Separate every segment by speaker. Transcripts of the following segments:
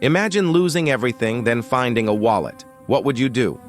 Speaker 1: Imagine losing everything, then finding a wallet. What would you do?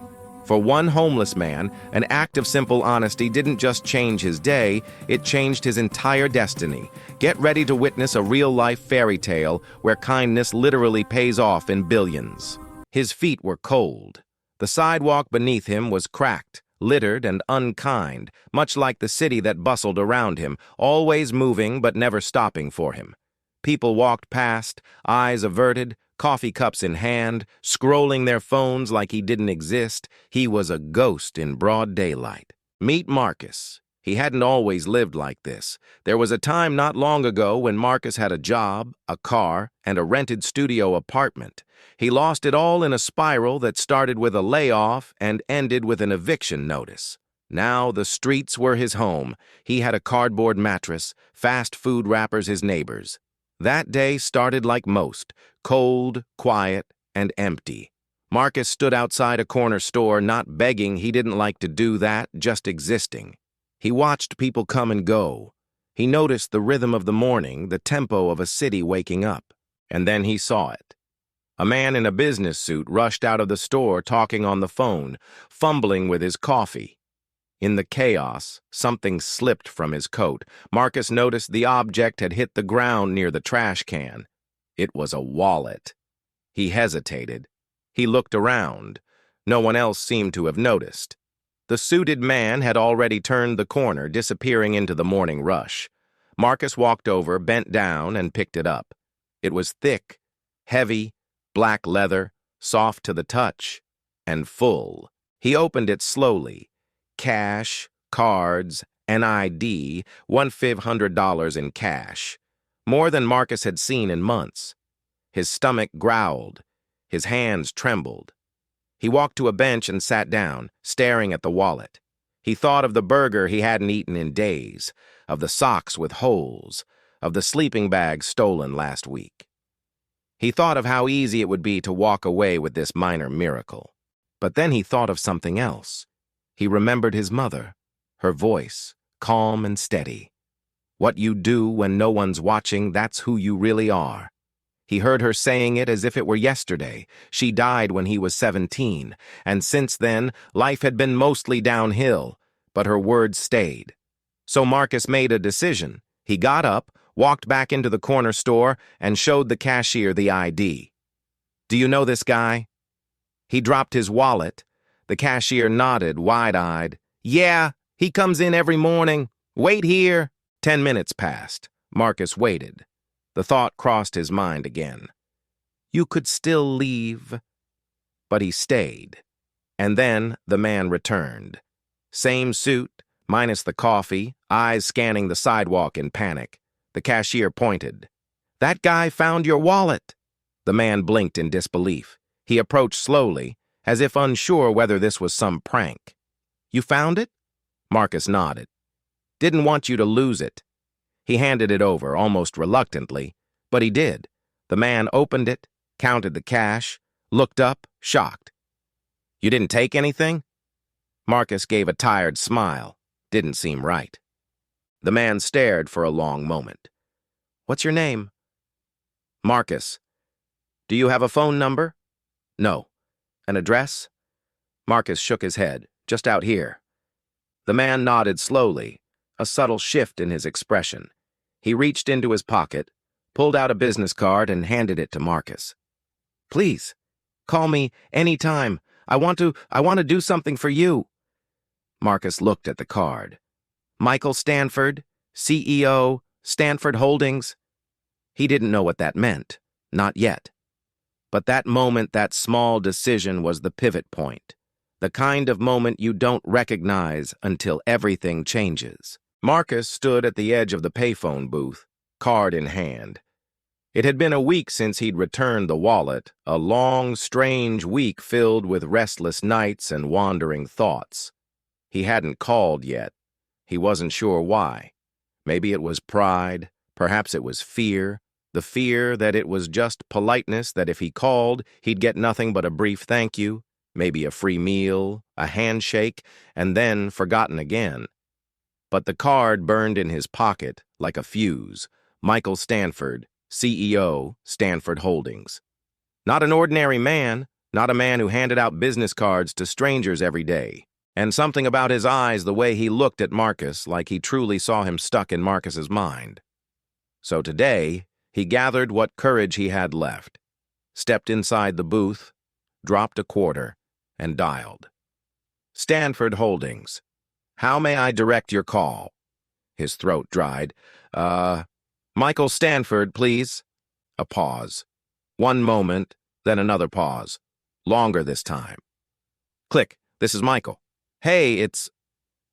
Speaker 1: For one homeless man, an act of simple honesty didn't just change his day, it changed his entire destiny. Get ready to witness a real-life fairy tale where kindness literally pays off in billions. His feet were cold. The sidewalk beneath him was cracked, littered, and unkind, much like the city that bustled around him, always moving but never stopping for him. People walked past, eyes averted, coffee cups in hand, scrolling their phones like he didn't exist. He was a ghost in broad daylight. Meet Marcus. He hadn't always lived like this. There was a time not long ago when Marcus had a job, a car, and a rented studio apartment. He lost it all in a spiral that started with a layoff and ended with an eviction notice. Now the streets were his home. He had a cardboard mattress, fast food wrappers his neighbors. That day started like most, cold, quiet, and empty. Marcus stood outside a corner store, not begging. He didn't like to do that, just existing. He watched people come and go. He noticed the rhythm of the morning, the tempo of a city waking up. And then he saw it. A man in a business suit rushed out of the store talking on the phone, fumbling with his coffee. In the chaos, something slipped from his coat. Marcus noticed the object had hit the ground near the trash can. It was a wallet. He hesitated. He looked around. No one else seemed to have noticed. The suited man had already turned the corner, disappearing into the morning rush. Marcus walked over, bent down, and picked it up. It was thick, heavy, black leather, soft to the touch, and full. He opened it slowly. Cash, cards, an ID, $1,500 in cash. More than Marcus had seen in months. His stomach growled. His hands trembled. He walked to a bench and sat down, staring at the wallet. He thought of the burger he hadn't eaten in days, of the socks with holes, of the sleeping bag stolen last week. He thought of how easy it would be to walk away with this minor miracle. But then he thought of something else. He remembered his mother, her voice, calm and steady. What you do when no one's watching, that's who you really are. He heard her saying it as if it were yesterday. She died when he was 17, and since then, life had been mostly downhill, but her words stayed. So Marcus made a decision. He got up, walked back into the corner store, and showed the cashier the ID. "Do you know this guy?" He dropped his wallet. The cashier nodded, wide-eyed. "Yeah, he comes in every morning. Wait here." 10 minutes passed. Marcus waited. The thought crossed his mind again. You could still leave. But he stayed. And then the man returned. Same suit, minus the coffee, eyes scanning the sidewalk in panic. The cashier pointed. "That guy found your wallet." The man blinked in disbelief. He approached slowly, as if unsure whether this was some prank. "You found it?" Marcus nodded. "Didn't want you to lose it." He handed it over, almost reluctantly, but he did. The man opened it, counted the cash, looked up, shocked. "You didn't take anything?" Marcus gave a tired smile. Didn't seem right. The man stared for a long moment. "What's your name?" "Marcus." "Do you have a phone number?" "No." "An address?" Marcus shook his head. "Just out here." The man nodded slowly, a subtle shift in his expression. He reached into his pocket, pulled out a business card, and handed it to Marcus. "Please, call me any time. I want to do something for you." Marcus looked at the card. Michael Stanford, CEO, Stanford Holdings. He didn't know what that meant. Not yet. But that moment, that small decision was the pivot point. The kind of moment you don't recognize until everything changes. Marcus stood at the edge of the payphone booth, card in hand. It had been a week since he'd returned the wallet, a long, strange week filled with restless nights and wandering thoughts. He hadn't called yet. He wasn't sure why. Maybe it was pride, perhaps it was fear, the fear that it was just politeness, that if he called, he'd get nothing but a brief thank you, maybe a free meal, a handshake, and then forgotten again. But the card burned in his pocket like a fuse. Michael Stanford, CEO, Stanford Holdings. Not an ordinary man, not a man who handed out business cards to strangers every day. And something about his eyes, the way he looked at Marcus, like he truly saw him stuck in Marcus's mind. So today, he gathered what courage he had left, stepped inside the booth, dropped a quarter, and dialed. Stanford Holdings. How may I direct your call? His throat dried. Michael Stanford, please. A pause. One moment, then another pause. Longer this time. Click. This is Michael. Hey, it's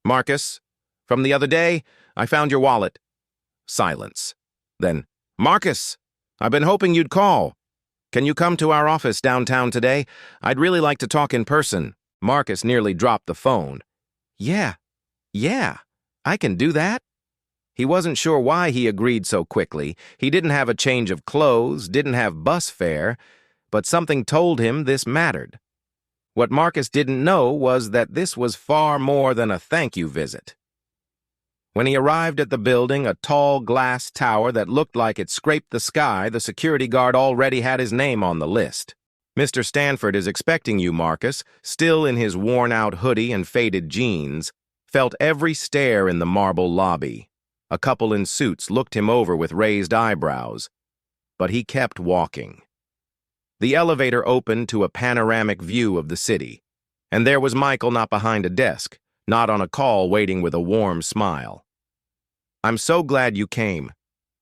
Speaker 1: Marcus. From the other day, I found your wallet. Silence. Then, Marcus, I've been hoping you'd call. Can you come to our office downtown today? I'd really like to talk in person. Marcus nearly dropped the phone. Yeah, I can do that. He wasn't sure why he agreed so quickly. He didn't have a change of clothes, didn't have bus fare, but something told him this mattered. What Marcus didn't know was that this was far more than a thank you visit. When he arrived at the building, a tall glass tower that looked like it scraped the sky, the security guard already had his name on the list. Mr. Stanford is expecting you, Marcus, still in his worn-out hoodie and faded jeans, felt every stare in the marble lobby. A couple in suits looked him over with raised eyebrows, but he kept walking. The elevator opened to a panoramic view of the city, and there was Michael not behind a desk, not on a call waiting with a warm smile. I'm so glad you came.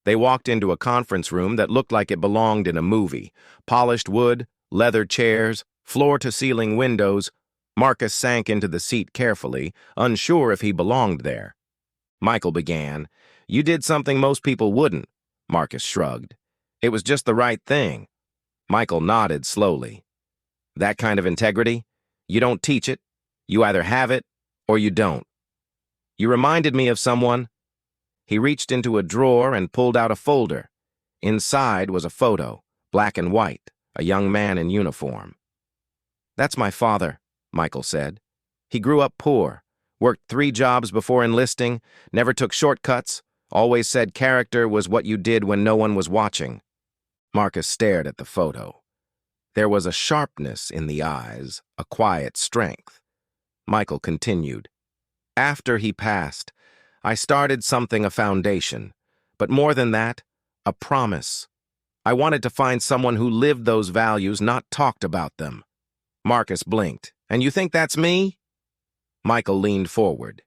Speaker 1: They walked into a conference room that looked like it belonged in a movie. Polished wood, leather chairs, floor-to-ceiling windows. Marcus sank into the seat carefully, unsure if he belonged there. Michael began. You did something most people wouldn't. Marcus shrugged. It was just the right thing. Michael nodded slowly. That kind of integrity? You don't teach it. You either have it or you don't. You reminded me of someone. He reached into a drawer and pulled out a folder. Inside was a photo, black and white, a young man in uniform. That's my father, Michael said. He grew up poor. Worked 3 jobs before enlisting, never took shortcuts, always said character was what you did when no one was watching. Marcus stared at the photo. There was a sharpness in the eyes, a quiet strength. Michael continued. After he passed, I started something, a foundation, but more than that, a promise. I wanted to find someone who lived those values, not talked about them. Marcus blinked. And you think that's me? Michael leaned forward.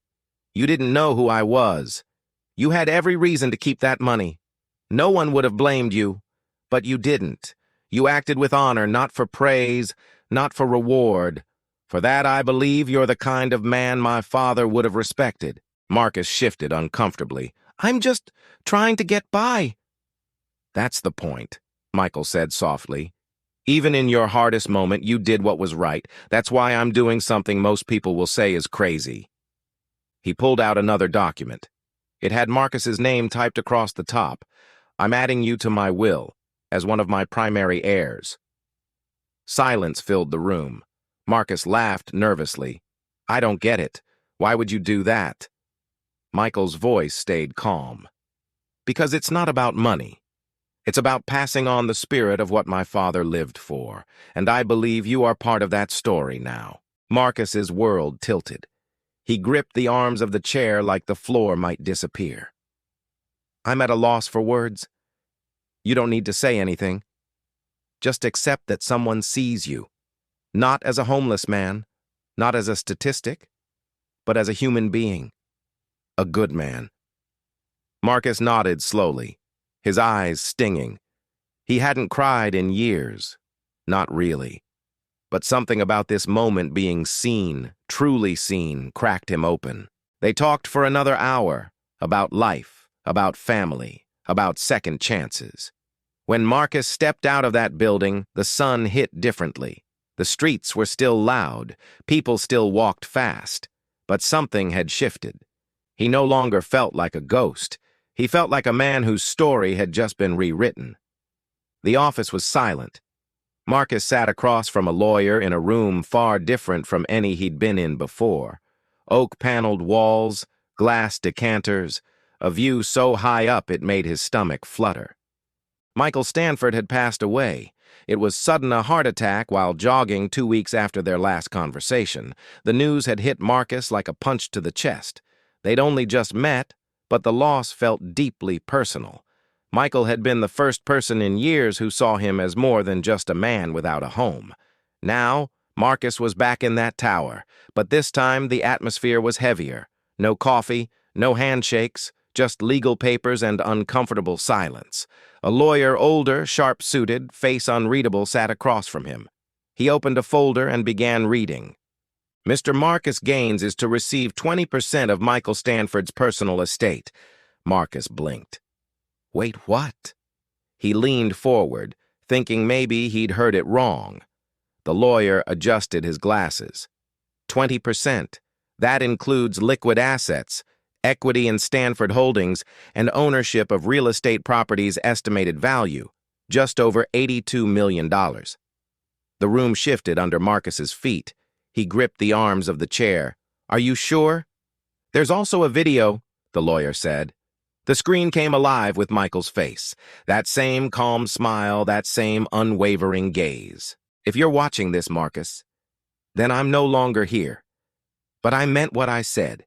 Speaker 1: You didn't know who I was. You had every reason to keep that money. No one would have blamed you, but you didn't. You acted with honor, not for praise, not for reward. For that, I believe you're the kind of man my father would have respected. Marcus shifted uncomfortably. I'm just trying to get by. That's the point, Michael said softly. Even in your hardest moment, you did what was right. That's why I'm doing something most people will say is crazy. He pulled out another document. It had Marcus's name typed across the top. I'm adding you to my will, as one of my primary heirs. Silence filled the room. Marcus laughed nervously. I don't get it. Why would you do that? Michael's voice stayed calm. Because it's not about money. It's about passing on the spirit of what my father lived for, and I believe you are part of that story now. Marcus's world tilted. He gripped the arms of the chair like the floor might disappear. I'm at a loss for words. You don't need to say anything. Just accept that someone sees you, not as a homeless man, not as a statistic, but as a human being, a good man. Marcus nodded slowly, his eyes stinging. He hadn't cried in years, not really. But something about this moment being seen, truly seen, cracked him open. They talked for another hour, about life, about family, about second chances. When Marcus stepped out of that building, the sun hit differently. The streets were still loud, people still walked fast, but something had shifted. He no longer felt like a ghost. He felt like a man whose story had just been rewritten. The office was silent. Marcus sat across from a lawyer in a room far different from any he'd been in before. Oak-paneled walls, glass decanters, a view so high up it made his stomach flutter. Michael Stanford had passed away. It was sudden a heart attack while jogging 2 weeks after their last conversation. The news had hit Marcus like a punch to the chest. They'd only just met, but the loss felt deeply personal. Michael had been the first person in years who saw him as more than just a man without a home. Now, Marcus was back in that tower, but this time the atmosphere was heavier. No coffee, no handshakes, just legal papers and uncomfortable silence. A lawyer, older, sharp-suited, face unreadable, sat across from him. He opened a folder and began reading. Mr. Marcus Gaines is to receive 20% of Michael Stanford's personal estate. Marcus blinked. Wait, what? He leaned forward, thinking maybe he'd heard it wrong. The lawyer adjusted his glasses. 20%. That includes liquid assets, equity in Stanford Holdings, and ownership of real estate properties' estimated value, just over $82 million. The room shifted under Marcus's feet. He gripped the arms of the chair. Are you sure? There's also a video, the lawyer said. The screen came alive with Michael's face. That same calm smile, that same unwavering gaze. If you're watching this, Marcus, then I'm no longer here. But I meant what I said.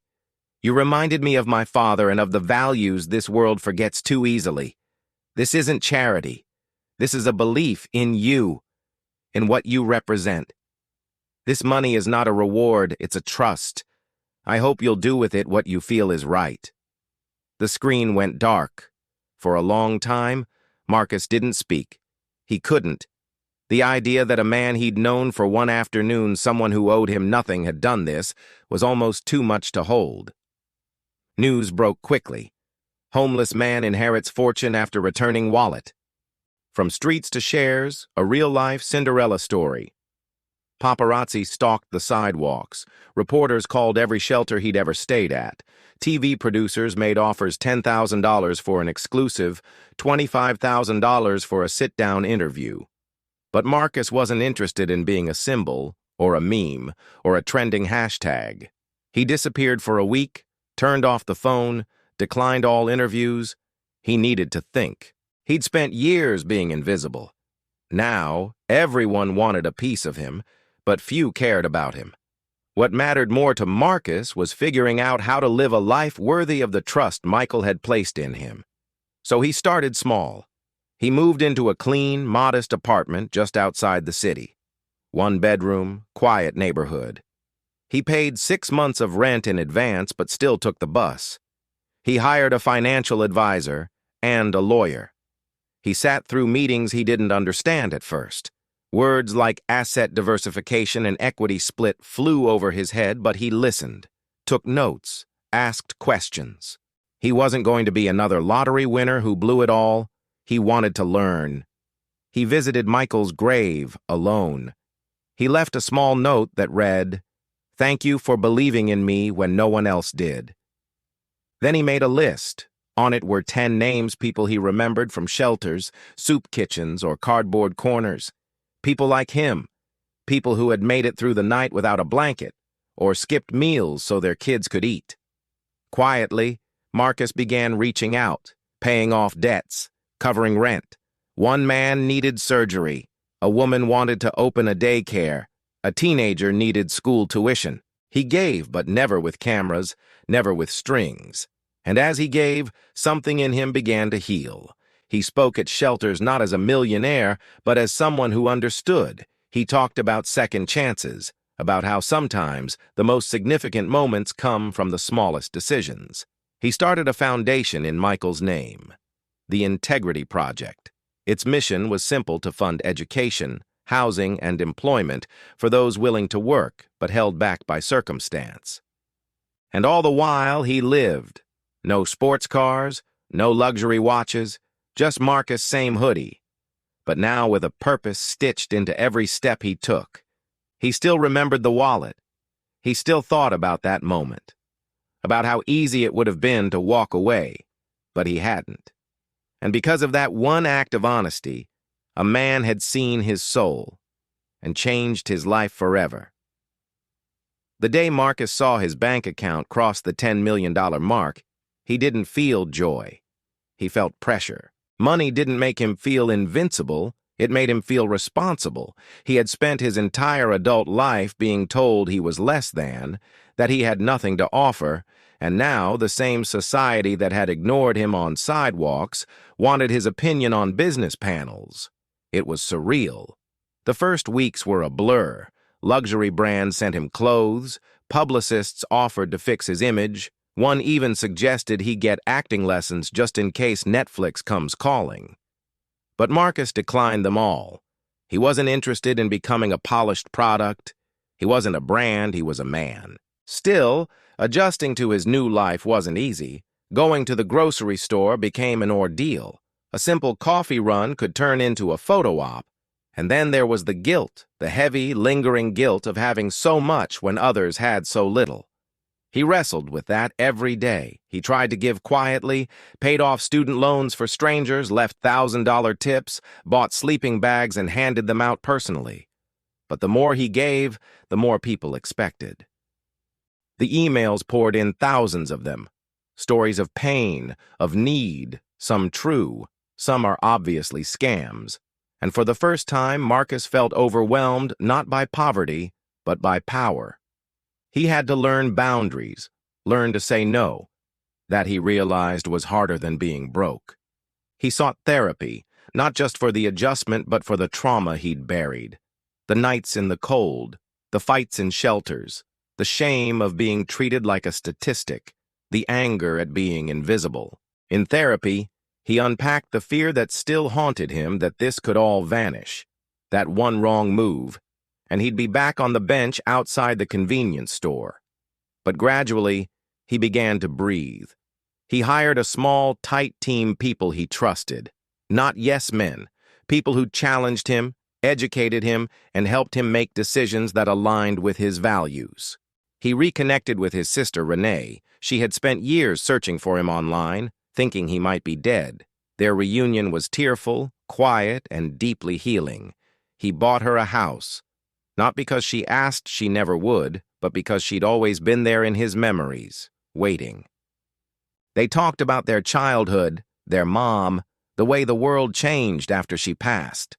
Speaker 1: You reminded me of my father and of the values this world forgets too easily. This isn't charity. This is a belief in you, in what you represent. This money is not a reward, it's a trust. I hope you'll do with it what you feel is right. The screen went dark. For a long time, Marcus didn't speak. He couldn't. The idea that a man he'd known for one afternoon, someone who owed him nothing, had done this, was almost too much to hold. News broke quickly. Homeless man inherits fortune after returning wallet. From streets to shares, a real-life Cinderella story. Paparazzi stalked the sidewalks. Reporters called every shelter he'd ever stayed at. TV producers made offers $10,000 for an exclusive, $25,000 for a sit-down interview. But Marcus wasn't interested in being a symbol, or a meme, or a trending hashtag. He disappeared for a week, turned off the phone, declined all interviews. He needed to think. He'd spent years being invisible. Now, everyone wanted a piece of him, but few cared about him. What mattered more to Marcus was figuring out how to live a life worthy of the trust Michael had placed in him. So he started small. He moved into a clean, modest apartment just outside the city. 1 bedroom, quiet neighborhood. He paid 6 months of rent in advance but still took the bus. He hired a financial advisor and a lawyer. He sat through meetings he didn't understand at first. Words like asset diversification and equity split flew over his head, but he listened, took notes, asked questions. He wasn't going to be another lottery winner who blew it all. He wanted to learn. He visited Michael's grave alone. He left a small note that read, "Thank you for believing in me when no one else did." Then he made a list. On it were 10 names, people he remembered from shelters, soup kitchens, or cardboard corners. People like him, people who had made it through the night without a blanket, or skipped meals so their kids could eat. Quietly, Marcus began reaching out, paying off debts, covering rent. One man needed surgery, a woman wanted to open a daycare, a teenager needed school tuition. He gave, but never with cameras, never with strings. And as he gave, something in him began to heal. He spoke at shelters not as a millionaire, but as someone who understood. He talked about second chances, about how sometimes the most significant moments come from the smallest decisions. He started a foundation in Michael's name, the Integrity Project. Its mission was simple: to fund education, housing, and employment for those willing to work but held back by circumstance. And all the while he lived. No sports cars, no luxury watches, just Marcus' same hoodie, but now with a purpose stitched into every step he took. He still remembered the wallet. He still thought about that moment, about how easy it would have been to walk away, but he hadn't. And because of that one act of honesty, a man had seen his soul and changed his life forever. The day Marcus saw his bank account cross the $10 million mark, he didn't feel joy. He felt pressure. Money didn't make him feel invincible, It made him feel responsible. He had spent his entire adult life being told he was less than, that he had nothing to offer, and now the same society that had ignored him on sidewalks wanted his opinion on business panels. It was surreal. The first weeks were a blur. Luxury brands sent him clothes, publicists offered to fix his image, one even suggested he get acting lessons just in case Netflix comes calling. But Marcus declined them all. He wasn't interested in becoming a polished product. He wasn't a brand, he was a man. Still, adjusting to his new life wasn't easy. Going to the grocery store became an ordeal. A simple coffee run could turn into a photo op. And then there was the guilt, the heavy, lingering guilt of having so much when others had so little. He wrestled with that every day. He tried to give quietly, paid off student loans for strangers, left $1,000 tips, bought sleeping bags and handed them out personally. But the more he gave, the more people expected. The emails poured in, thousands of them. Stories of pain, of need, some true, some are obviously scams. And for the first time, Marcus felt overwhelmed not by poverty, but by power. He had to learn boundaries, learn to say no. That he realized was harder than being broke. He sought therapy, not just for the adjustment, but for the trauma he'd buried. The nights in the cold, the fights in shelters, the shame of being treated like a statistic, the anger at being invisible. In therapy, he unpacked the fear that still haunted him that this could all vanish, that one wrong move, and he'd be back on the bench outside the convenience store. But gradually, he began to breathe. He hired a small, tight team, people he trusted, not yes men, people who challenged him, educated him, and helped him make decisions that aligned with his values. He reconnected with his sister, Renee. She had spent years searching for him online, thinking he might be dead. Their reunion was tearful, quiet, and deeply healing. He bought her a house. Not because she asked, she never would, but because she'd always been there in his memories, waiting. They talked about their childhood, their mom, the way the world changed after she passed.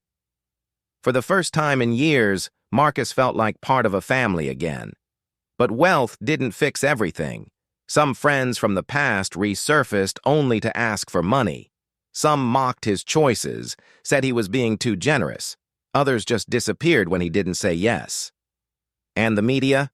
Speaker 1: For the first time in years, Marcus felt like part of a family again. But wealth didn't fix everything. Some friends from the past resurfaced only to ask for money. Some mocked his choices, said he was being too generous. Others just disappeared when he didn't say yes. And the media?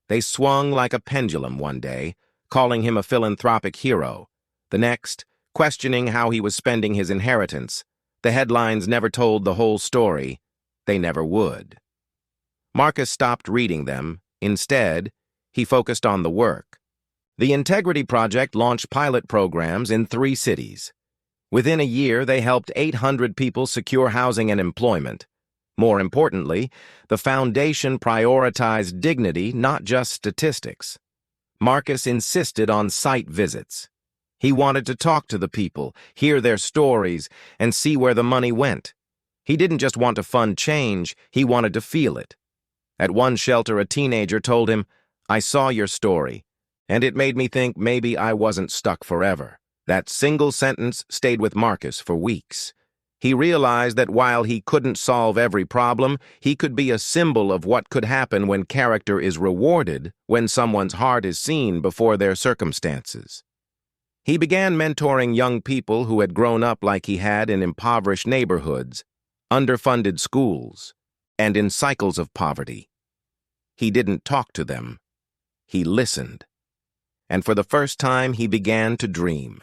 Speaker 1: They swung like a pendulum one day, calling him a philanthropic hero. The next, questioning how he was spending his inheritance. The headlines never told the whole story. They never would. Marcus stopped reading them. Instead, he focused on the work. The Integrity Project launched pilot programs in 3 cities. Within a year, they helped 800 people secure housing and employment. More importantly, the foundation prioritized dignity, not just statistics. Marcus insisted on site visits. He wanted to talk to the people, hear their stories, and see where the money went. He didn't just want to fund change, he wanted to feel it. At one shelter, a teenager told him, "I saw your story, and it made me think maybe I wasn't stuck forever." That single sentence stayed with Marcus for weeks. He realized that while he couldn't solve every problem, he could be a symbol of what could happen when character is rewarded, when someone's heart is seen before their circumstances. He began mentoring young people who had grown up like he had in impoverished neighborhoods, underfunded schools, and in cycles of poverty. He didn't talk to them. He listened. And for the first time, he began to dream.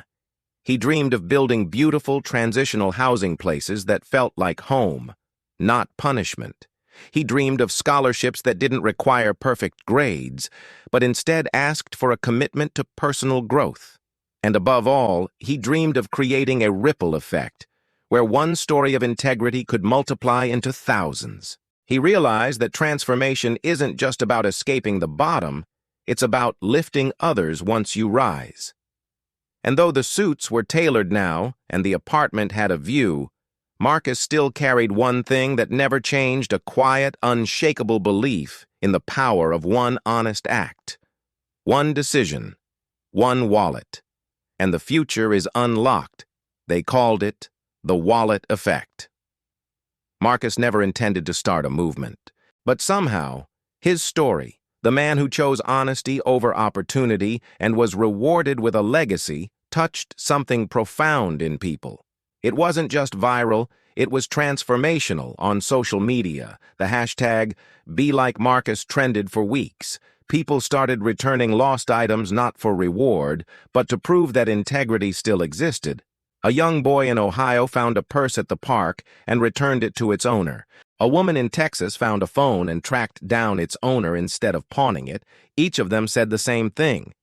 Speaker 1: He dreamed of building beautiful transitional housing places that felt like home, not punishment. He dreamed of scholarships that didn't require perfect grades, but instead asked for a commitment to personal growth. And above all, he dreamed of creating a ripple effect, where one story of integrity could multiply into thousands. He realized that transformation isn't just about escaping the bottom, it's about lifting others once you rise. And though the suits were tailored now and the apartment had a view, Marcus still carried one thing that never changed: a quiet, unshakable belief in the power of one honest act. One decision, one wallet, and the future is unlocked. They called it the wallet effect. Marcus never intended to start a movement. But somehow, his story, the man who chose honesty over opportunity and was rewarded with a legacy, touched something profound in people. It wasn't just viral, it was transformational on social media. The hashtag #BeLikeMarcus trended for weeks. People started returning lost items not for reward, but to prove that integrity still existed. A young boy in Ohio found a purse at the park and returned it to its owner. A woman in Texas found a phone and tracked down its owner instead of pawning it. Each of them said the same thing.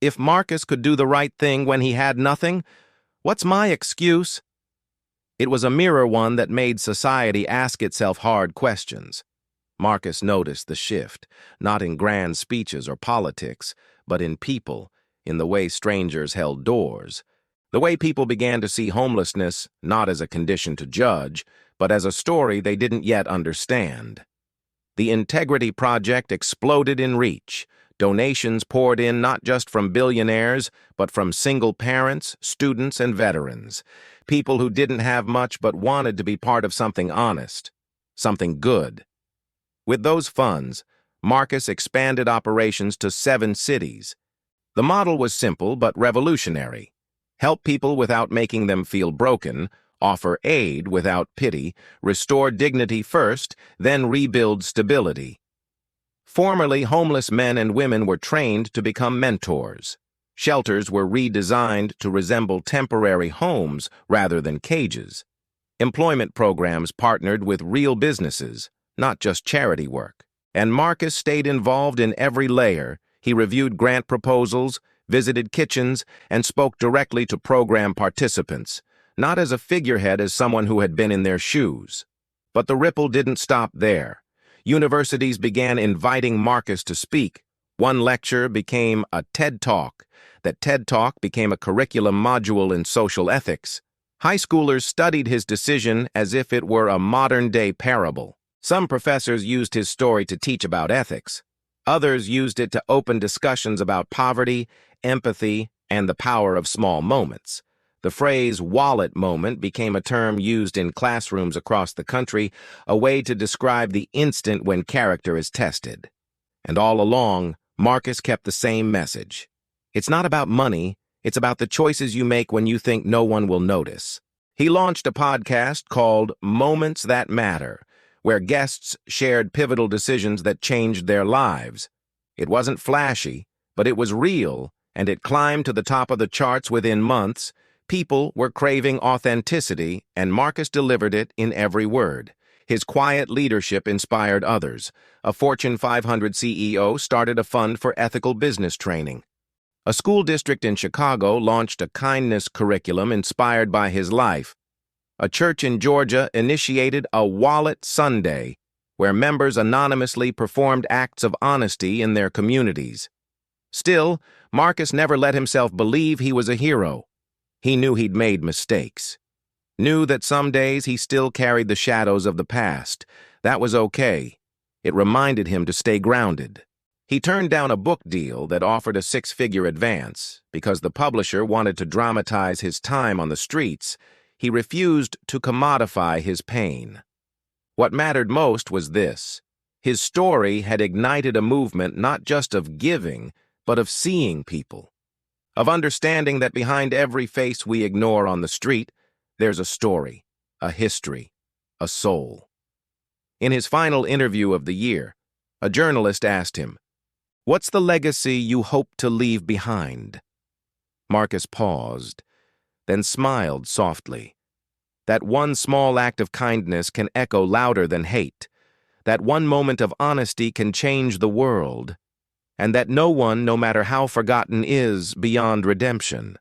Speaker 1: If Marcus could do the right thing when he had nothing, what's my excuse? It was a mirror one that made society ask itself hard questions. Marcus noticed the shift, not in grand speeches or politics, but in people, in the way strangers held doors. The way people began to see homelessness not as a condition to judge, but as a story they didn't yet understand. The Integrity Project exploded in reach. Donations poured in not just from billionaires, but from single parents, students, and veterans. People who didn't have much but wanted to be part of something honest, something good. With those funds, Marcus expanded operations to 7 cities. The model was simple but revolutionary. Help people without making them feel broken, offer aid without pity, restore dignity first, then rebuild stability. Formerly, homeless men and women were trained to become mentors. Shelters were redesigned to resemble temporary homes rather than cages. Employment programs partnered with real businesses, not just charity work. And Marcus stayed involved in every layer. He reviewed grant proposals, visited kitchens, and spoke directly to program participants, not as a figurehead as someone who had been in their shoes. But the ripple didn't stop there. Universities began inviting Marcus to speak. One lecture became a TED Talk. That TED Talk became a curriculum module in social ethics. High schoolers studied his decision as if it were a modern-day parable. Some professors used his story to teach about ethics. Others used it to open discussions about poverty, empathy, and the power of small moments. The phrase wallet moment became a term used in classrooms across the country, a way to describe the instant when character is tested. And all along, Marcus kept the same message. It's not about money, it's about the choices you make when you think no one will notice. He launched a podcast called Moments That Matter, where guests shared pivotal decisions that changed their lives. It wasn't flashy, but it was real, and it climbed to the top of the charts within months. People were craving authenticity, and Marcus delivered it in every word. His quiet leadership inspired others. A Fortune 500 CEO started a fund for ethical business training. A school district in Chicago launched a kindness curriculum inspired by his life. A church in Georgia initiated a Wallet Sunday, where members anonymously performed acts of honesty in their communities. Still, Marcus never let himself believe he was a hero. He knew he'd made mistakes. Knew that some days he still carried the shadows of the past. That was okay. It reminded him to stay grounded. He turned down a book deal that offered a 6-figure advance because the publisher wanted to dramatize his time on the streets. He refused to commodify his pain. What mattered most was this. His story had ignited a movement not just of giving, but of seeing people. Of understanding that behind every face we ignore on the street, there's a story, a history, a soul. In his final interview of the year, a journalist asked him, "What's the legacy you hope to leave behind?" Marcus paused, then smiled softly. That one small act of kindness can echo louder than hate. That one moment of honesty can change the world. And that no one, no matter how forgotten, is beyond redemption.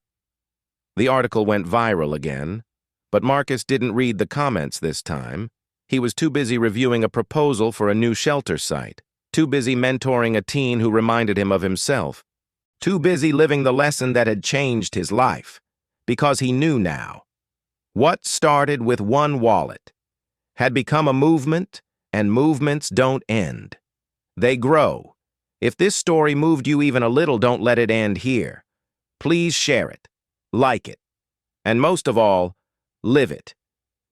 Speaker 1: The article went viral again, but Marcus didn't read the comments this time. He was too busy reviewing a proposal for a new shelter site, too busy mentoring a teen who reminded him of himself, too busy living the lesson that had changed his life, because he knew now. What started with one wallet had become a movement, and movements don't end. They grow. If this story moved you even a little, don't let it end here. Please share it, like it, and most of all, live it.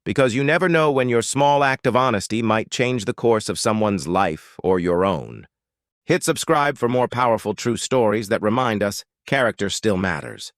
Speaker 1: because you never know when your small act of honesty might change the course of someone's life or your own. Hit subscribe for more powerful true stories that remind us character still matters.